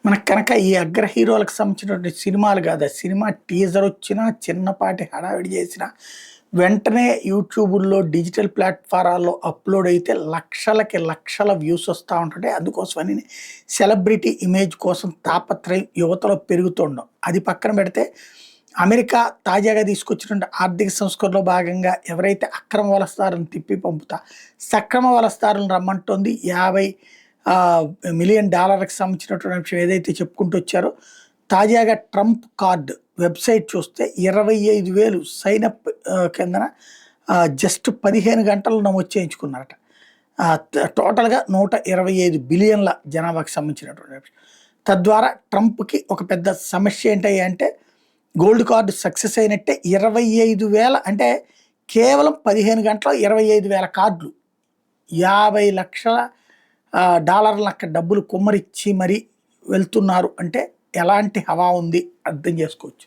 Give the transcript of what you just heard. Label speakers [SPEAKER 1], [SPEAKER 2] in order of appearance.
[SPEAKER 1] మనకు కనుక ఈ అగ్ర హీరోలకు సంబంధించినటువంటి సినిమాలు కాదు. సినిమా టీజర్ వచ్చినా, చిన్నపాటి హడావిడి చేసినా, వెంటనే యూట్యూబుల్లో, డిజిటల్ ప్లాట్‌ఫారాల్లో అప్‌లోడ్ అయితే లక్షలకి లక్షల వ్యూస్ వస్తా ఉంటుంటాయి. అందుకోసమని సెలబ్రిటీ ఇమేజ్ కోసం తాపత్రయం యువతలో పెరుగుతుండడం. అది పక్కన పెడితే అమెరికా తాజాగా తీసుకొచ్చినటువంటి ఆర్థిక సంస్కరణలో భాగంగా ఎవరైతే అక్రమ వలసదారులను తిప్పి పంపుతా, సక్రమ వలసదారులను రమ్మంటోంది. $50 మిలియన్ సంబంధించినటువంటి విషయం ఏదైతే చెప్పుకుంటూ వచ్చారో, తాజాగా ట్రంప్ కార్డ్ వెబ్సైట్ చూస్తే 25,000 సైనప్ కిందన జస్ట్ 15 గంటలు నమోదు చేయించుకున్నారట. టోటల్‌గా 125 బిలియన్ల జనాభాకి సంబంధించినటువంటి విషయం. తద్వారా ట్రంప్‌కి ఒక పెద్ద సమస్య ఏంటయ్యా అంటే, గోల్డ్ కార్డ్ సక్సెస్ అయినట్టే. 25,000 అంటే కేవలం 15 గంటల్లో 25,000 కార్డులు, 50 లక్షల డాలర్ల అక్కడ డబ్బులు కుమ్మరిచ్చి మరీ వెళ్తున్నారు అంటే ఎలాంటి హవా ఉంది అర్థం చేసుకోవచ్చు.